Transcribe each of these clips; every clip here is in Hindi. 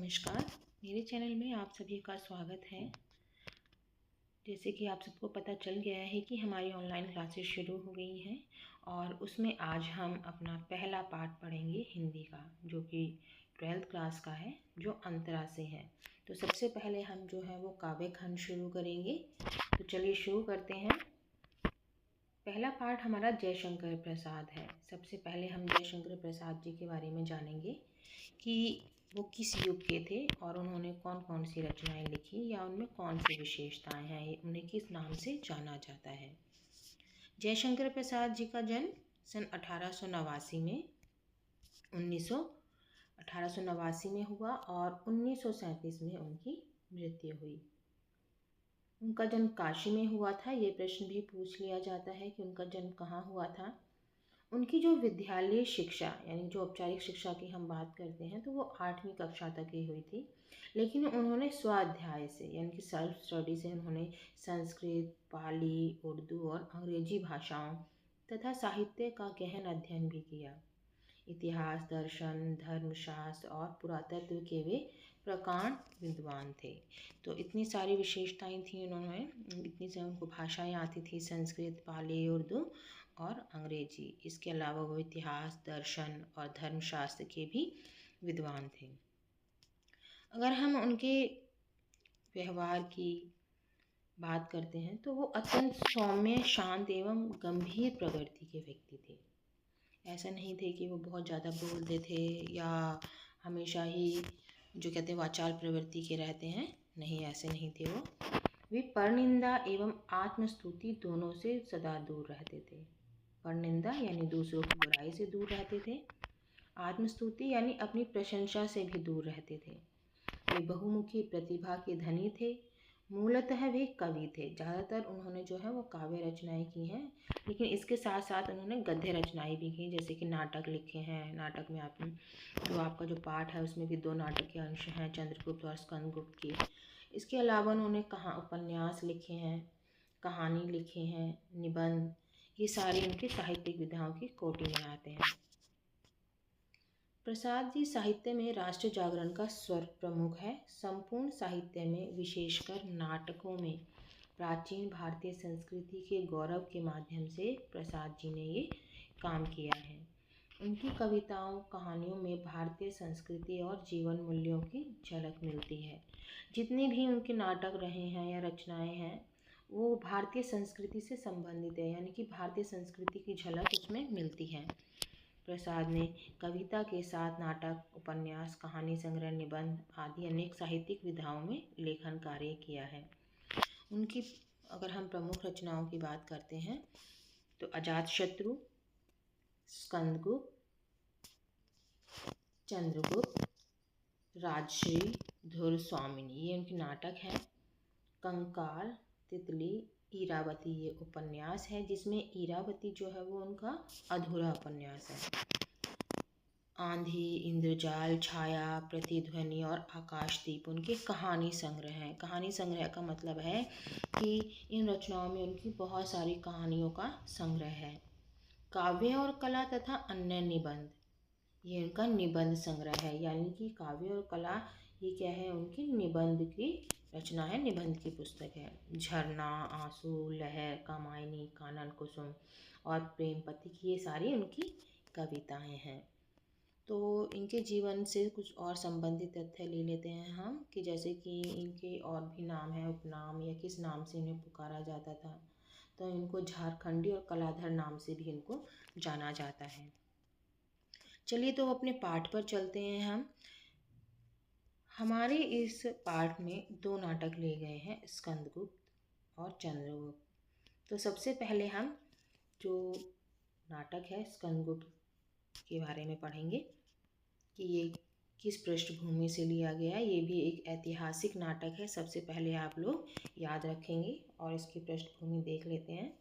नमस्कार। मेरे चैनल में आप सभी का स्वागत है। जैसे कि आप सबको पता चल गया है कि हमारी ऑनलाइन क्लासेस शुरू हो गई हैं और उसमें आज हम अपना पहला पाठ पढ़ेंगे हिंदी का, जो कि 12th क्लास का है, जो अंतरा से है। तो सबसे पहले हम जो है वो काव्य खंड शुरू करेंगे। तो चलिए शुरू करते हैं। पहला पाठ हमारा जयशंकर प्रसाद है। सबसे पहले हम जयशंकर प्रसाद जी के बारे में जानेंगे कि वो किस युग के थे और उन्होंने कौन कौन सी रचनाएं लिखी या उनमें कौन सी विशेषताएं हैं, उन्हें किस नाम से जाना जाता है। जयशंकर प्रसाद जी का जन्म सन 1889 में हुआ और 1937 में उनकी मृत्यु हुई। उनका जन्म काशी में हुआ था। ये प्रश्न भी पूछ लिया जाता है कि उनका जन्म कहाँ हुआ था। उनकी जो विद्यालय शिक्षा यानी जो औपचारिक शिक्षा की हम बात करते हैं तो वो 8वीं कक्षा तक ही हुई थी, लेकिन उन्होंने स्वाध्याय से यानी कि सेल्फ स्टडी से उन्होंने संस्कृत, पाली, उर्दू और अंग्रेजी भाषाओं तथा साहित्य का गहन अध्ययन भी किया। इतिहास, दर्शन, धर्मशास्त्र और पुरातत्व के वे प्रकांड विद्वान थे। तो इतनी सारी विशेषताएं थी उन्होंने, इतनी से उनको भाषाएं आती थी, संस्कृत, पाली, उर्दू और अंग्रेजी। इसके अलावा वो इतिहास, दर्शन और धर्मशास्त्र के भी विद्वान थे। अगर हम उनके व्यवहार की बात करते हैं तो वो अत्यंत सौम्य, शांत एवं गंभीर प्रकृति के व्यक्ति थे। ऐसा नहीं थे कि वो बहुत ज़्यादा बोलते थे या हमेशा ही जो कहते हैं वाचाल प्रवृत्ति के रहते हैं, नहीं, ऐसे नहीं थे वो। वे परनिंदा एवं आत्मस्तुति दोनों से सदा दूर रहते थे। परनिंदा यानी दूसरों की बुराई से दूर रहते थे, आत्मस्तुति यानी अपनी प्रशंसा से भी दूर रहते थे। वे बहुमुखी प्रतिभा के धनी थे। मूलतः वे कवि थे। ज़्यादातर उन्होंने जो है वो काव्य रचनाएं की हैं, लेकिन इसके साथ साथ उन्होंने गद्य रचनाएं भी की, जैसे कि नाटक लिखे हैं। नाटक में आपका जो पाठ है उसमें भी 2 नाटक के अंश हैं, चंद्रगुप्त और स्कंदगुप्त की। इसके अलावा उन्होंने उपन्यास लिखे हैं, कहानी लिखे हैं, निबंध, ये सारी उनकी साहित्यिक विधाओं की कोटि में आते हैं। प्रसाद जी साहित्य में राष्ट्र जागरण का स्वर प्रमुख है। संपूर्ण साहित्य में, विशेषकर नाटकों में, प्राचीन भारतीय संस्कृति के गौरव के माध्यम से प्रसाद जी ने ये काम किया है। उनकी कविताओं, कहानियों में भारतीय संस्कृति और जीवन मूल्यों की झलक मिलती है। जितने भी उनके नाटक रहे हैं या रचनाएं हैं वो भारतीय संस्कृति से संबंधित है, यानी कि भारतीय संस्कृति की झलक उसमें मिलती है। प्रसाद ने कविता के साथ नाटक, उपन्यास, कहानी संग्रह, निबंध आदि अनेक साहित्यिक विधाओं में लेखन कार्य किया है। उनकी अगर हम प्रमुख रचनाओं की बात करते हैं तो अजातशत्रु, स्कंदगुप्त, चंद्रगुप्त, राजश्री, धुर स्वामिनी, ये उनके नाटक हैं। कंकाल, तितली, इरावती, ये उपन्यास है, जिसमें इरावती जो है वो उनका अधूरा उपन्यास है। आंधी, इंद्रजाल, छाया, प्रतिध्वनि और आकाशदीप उनके कहानी संग्रह हैं। कहानी संग्रह का मतलब है कि इन रचनाओं में उनकी बहुत सारी कहानियों का संग्रह है। काव्य और कला तथा अन्य निबंध, ये उनका निबंध संग्रह है, यानी कि काव्य और कला ये क्या है, उनकी निबंध की रचना है, निबंध की पुस्तक है। झरना, आंसू, लहर, कामायनी, कानन कुसुम और प्रेम पथिक, ये सारी उनकी कविताएं हैं। तो इनके जीवन से कुछ और संबंधित तथ्य ले लेते हैं हम, कि जैसे कि इनके और भी नाम हैं, उपनाम या किस नाम से इन्हें पुकारा जाता था। तो इनको झारखंडी और कलाधर नाम से भी इनको जाना जाता है। चलिए तो अपने पाठ पर चलते हैं हम। हमारे इस पाठ में 2 नाटक लिए गए हैं, स्कंदगुप्त और चंद्रगुप्त। तो सबसे पहले हम जो नाटक है स्कंदगुप्त के बारे में पढ़ेंगे कि ये किस पृष्ठभूमि से लिया गया। ये भी एक ऐतिहासिक नाटक है, सबसे पहले आप लोग याद रखेंगे और इसकी पृष्ठभूमि देख लेते हैं।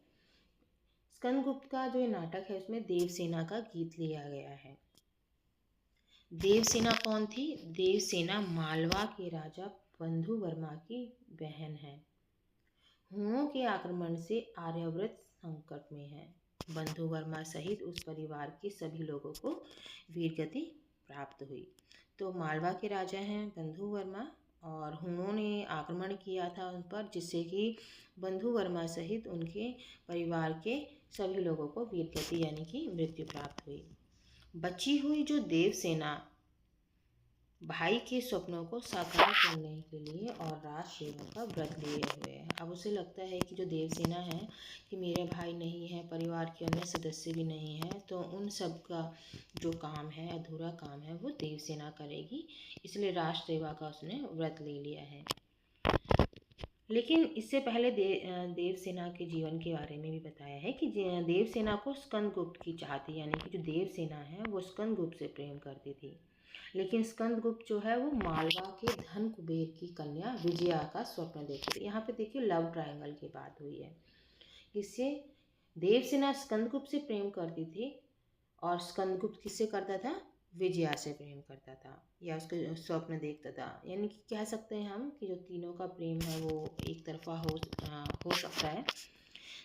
स्कंदगुप्त का जो ये नाटक है उसमें देवसेना का गीत लिया गया है। देवसेना कौन थी? देवसेना मालवा के राजा बंधु वर्मा की बहन है। हुणों के आक्रमण से आर्यावर्त संकट में है। बंधु वर्मा सहित उस परिवार के सभी लोगों को वीरगति प्राप्त हुई। तो मालवा के राजा हैं बंधु वर्मा, और हुनों ने आक्रमण किया था उन पर, जिससे कि बंधु वर्मा सहित उनके परिवार के सभी लोगों को वीरगति यानी कि मृत्यु प्राप्त हुई। बची हुई जो देव सेना भाई के सपनों को साकार करने के लिए और राज सेवा का व्रत लिए हुए है। अब उसे लगता है कि जो देवसेना है कि मेरे भाई नहीं है, परिवार के अन्य सदस्य भी नहीं है, तो उन सब का जो काम है, अधूरा काम है, वो देवसेना करेगी। इसलिए राष्ट्र सेवा का उसने व्रत ले लिया है। लेकिन इससे पहले देवसेना के जीवन के बारे में भी बताया है कि देवसेना को स्कंदगुप्त की चाह थी, यानी कि जो देवसेना है वो स्कंदगुप्त से प्रेम करती थी। लेकिन स्कंदगुप्त जो है वो मालवा के धन कुबेर की कन्या विजया का स्वप्न देखते थे। यहाँ पे देखिए लव ट्रायंगल की बात हुई है। इससे देवसेना स्कंदगुप्त से प्रेम करती थी और स्कंदगुप्त किससे करता था? विजया से प्रेम करता था या उसके स्वप्न देखता था। यानी कि कह सकते हैं हम कि जो तीनों का प्रेम है वो एक तरफा हो सकता है।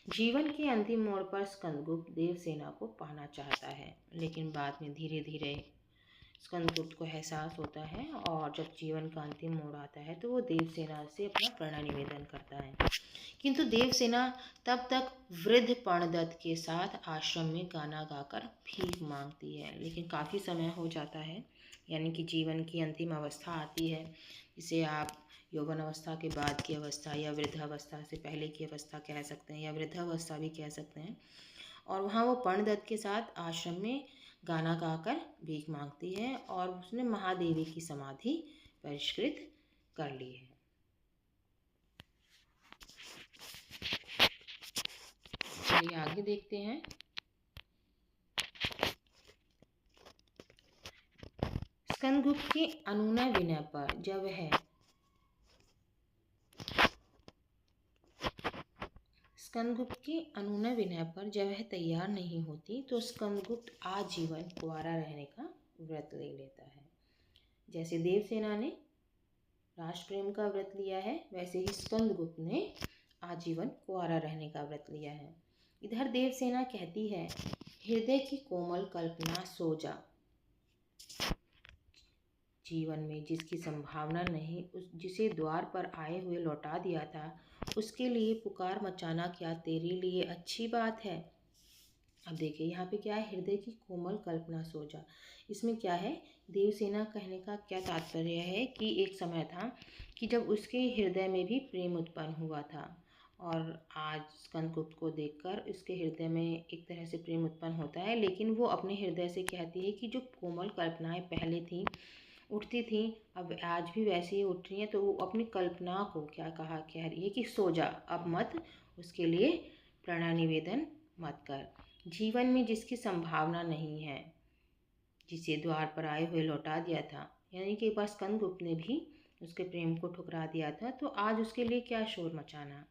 जीवन के अंतिम मोड़ पर स्कंदगुप्त देवसेना को पाना चाहता है, लेकिन बाद में धीरे धीरे स्कंदगुप्त को एहसास होता है और जब जीवन का अंतिम मोड़ आता है तो वो देवसेना से अपना प्रणय निवेदन करता है। किंतु देवसेना तब तक वृद्ध पर्णदत्त के साथ आश्रम में गाना गाकर भीख मांगती है। लेकिन काफ़ी समय हो जाता है, यानी कि जीवन की अंतिम अवस्था आती है, जिसे आप यौवन अवस्था के बाद की अवस्था या वृद्धावस्था से पहले की अवस्था कह सकते हैं या वृद्धावस्था भी कह सकते हैं। और वहाँ वो पर्णदत्त के साथ आश्रम में गाना गाकर भीख मांगती है और उसने महादेवी की समाधि परिष्कृत कर ली है। चलिए आगे देखते हैं। स्कंदगुप्त के अनुनय विनय पर जब वह तैयार नहीं होती तो स्कंदगुप्त आजीवन कुंवारा रहने का व्रत ले लेता है। जैसे देवसेना ने राष्ट्र प्रेम का व्रत लिया है, वैसे ही स्कंदगुप्त ने आजीवन कुंवारा रहने का व्रत लिया है। इधर देवसेना कहती है, हृदय की कोमल कल्पना सो जा, जीवन में जिसकी संभावना नहीं, जिसे द्वार पर आए हुए लौटा दिया था, उसके लिए पुकार मचाना क्या तेरे लिए अच्छी बात है। अब देखिए यहाँ पे क्या है, हृदय की कोमल कल्पना सो जा। इसमें क्या है, देवसेना कहने का क्या तात्पर्य है कि एक समय था कि जब उसके हृदय में भी प्रेम उत्पन्न हुआ था, और आज स्कंदगुप्त को देखकर उसके हृदय में एक तरह से प्रेम उत्पन्न होता है, लेकिन वो अपने हृदय से कहती है कि जो कोमल कल्पनाएं पहले थी, उठती थी, अब आज भी वैसे ही उठ रही हैं। तो वो अपनी कल्पना को कह रही है कि सो जा, अब मत उसके लिए प्रणय निवेदन मत कर। जीवन में जिसकी संभावना नहीं है, जिसे द्वार पर आए हुए लौटा दिया था, यानी कि एक बार स्कंदगुप्त ने भी उसके प्रेम को ठुकरा दिया था, तो आज उसके लिए क्या शोर मचाना।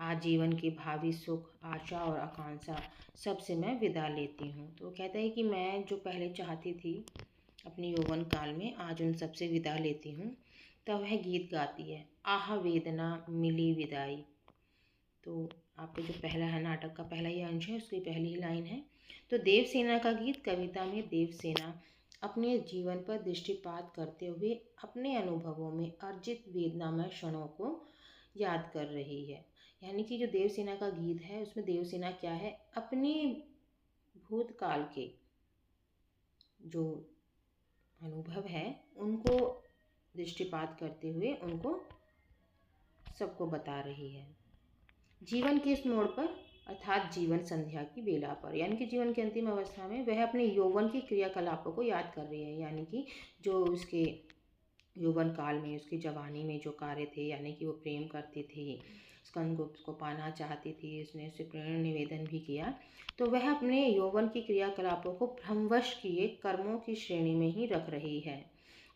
आज जीवन की भावी सुख, आशा और आकांक्षा सबसे मैं विदा लेती हूँ। तो कहता है कि मैं जो पहले चाहती थी अपने यौवन काल में, आज उन सबसे विदा लेती हूँ। तब वह गीत गाती है, आह वेदना मिली विदाई। तो आपको जो पहला है, नाटक का पहला ही अंश है, उसकी पहली ही लाइन है। तो देवसेना का गीत कविता में देवसेना अपने जीवन पर दृष्टिपात करते हुए अपने अनुभवों में अर्जित वेदनामय क्षणों को याद कर रही है। यानी कि जो देवसेना का गीत है उसमें देवसेना क्या है, अपने भूतकाल के जो अनुभव है उनको दृष्टिपात करते हुए उनको सबको बता रही है। जीवन के इस मोड़ पर, अर्थात जीवन संध्या की बेला पर, यानी कि जीवन की अंतिम अवस्था में वह अपने यौवन के क्रियाकलापों को याद कर रही है। यानी कि जो उसके यौवन काल में, उसकी जवानी में जो कार्य थे, यानी कि वो प्रेम करती थी, स्कंदगुप्त को पाना चाहती थी, उसने उसे प्रेम निवेदन भी किया, तो वह अपने यौवन की क्रियाकलापों को भ्रमवश किए कर्मों की श्रेणी में ही रख रही है।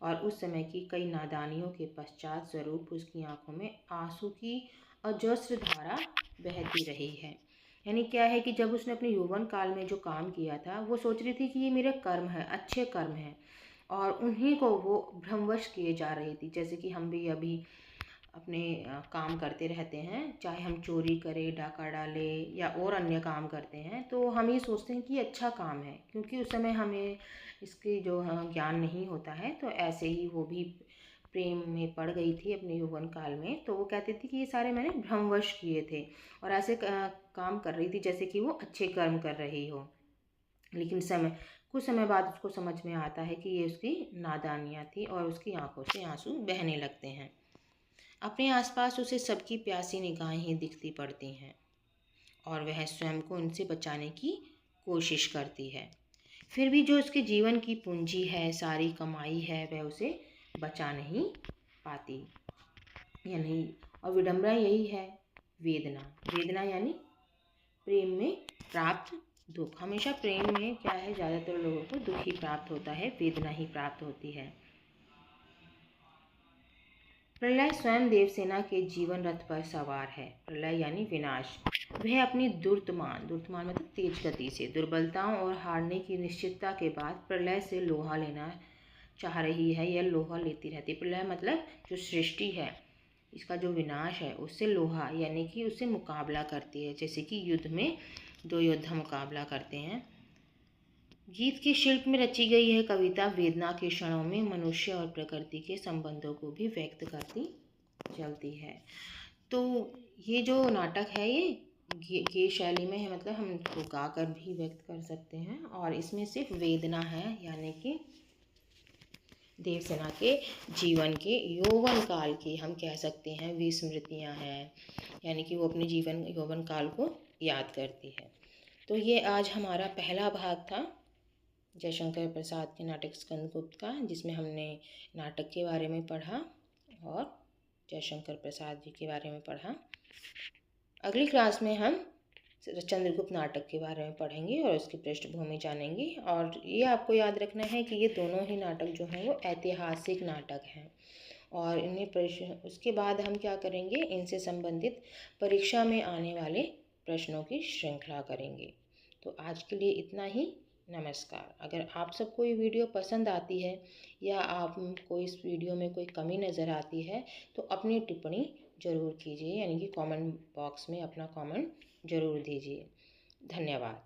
और उस समय की कई नादानियों के पश्चात स्वरूप उसकी आंखों में आंसू की अजस्र धारा बहती रही है। यानी क्या है कि जब उसने अपने यौवन काल में जो काम किया था, वो सोच रही थी कि ये मेरे कर्म है, अच्छे कर्म हैं, और उन्हीं को वो भ्रमवश किए जा रही थी। जैसे कि हम भी अभी अपने काम करते रहते हैं, चाहे हम चोरी करें, डाका डालें या और अन्य काम करते हैं, तो हम ये सोचते हैं कि ये अच्छा काम है, क्योंकि उस समय हमें इसकी जो ज्ञान नहीं होता है। तो ऐसे ही वो भी प्रेम में पड़ गई थी अपने यौवन काल में। तो वो कहती थी कि ये सारे मैंने भ्रमवश किए थे, और ऐसे काम कर रही थी जैसे कि वो अच्छे कर्म कर रही हो। लेकिन कुछ समय बाद उसको समझ में आता है कि ये उसकी नादानियाँ थी, और उसकी आंखों से आंसू बहने लगते हैं। अपने आसपास उसे सबकी प्यासी निगाहें ही दिखती पड़ती हैं, और वह स्वयं को उनसे बचाने की कोशिश करती है। फिर भी जो उसके जीवन की पूंजी है, सारी कमाई है, वह उसे बचा नहीं पाती। यानी और विडंबना यही है, वेदना। वेदना यानी प्रेम में प्राप्त दुख। हमेशा प्रेम में क्या है, ज़्यादातर लोगों को दुख ही प्राप्त होता है, वेदना ही प्राप्त होती है। प्रलय स्वयं देवसेना के जीवन रथ पर सवार है। प्रलय यानी विनाश। वह अपनी दुर्तमान मतलब तेज गति से, दुर्बलताओं और हारने की निश्चितता के बाद प्रलय से लोहा लेना चाह रही है। यह लोहा लेती रहती। प्रलय मतलब जो सृष्टि है, इसका जो विनाश है, उससे लोहा यानी कि उससे मुकाबला करती है, जैसे कि युद्ध में दो योद्धा मुकाबला करते हैं। गीत के शिल्प में रची गई यह कविता वेदना के क्षणों में मनुष्य और प्रकृति के संबंधों को भी व्यक्त करती चलती है। तो ये जो नाटक है, ये शैली में है, मतलब हम इसको गा कर भी व्यक्त कर सकते हैं। और इसमें सिर्फ वेदना है, यानी कि देवसेना के जीवन के यौवन काल की हम कह सकते हैं विस्मृतियाँ हैं, यानी कि वो अपने जीवन यौवन काल को याद करती है। तो ये आज हमारा पहला भाग था जयशंकर प्रसाद के नाटक स्कंदगुप्त का, जिसमें हमने नाटक के बारे में पढ़ा और जयशंकर प्रसाद जी के बारे में पढ़ा। अगली क्लास में हम चंद्रगुप्त नाटक के बारे में पढ़ेंगे और उसकी पृष्ठभूमि जानेंगे। और ये आपको याद रखना है कि ये दोनों ही नाटक जो हैं वो ऐतिहासिक नाटक हैं, और इन्हें उसके बाद हम क्या करेंगे, इनसे संबंधित परीक्षा में आने वाले प्रश्नों की श्रृंखला करेंगे। तो आज के लिए इतना ही। नमस्कार। अगर आप सबको ये वीडियो पसंद आती है या आपको इस वीडियो में कोई कमी नज़र आती है, तो अपनी टिप्पणी ज़रूर कीजिए, यानी कि कमेंट बॉक्स में अपना कमेंट ज़रूर दीजिए। धन्यवाद।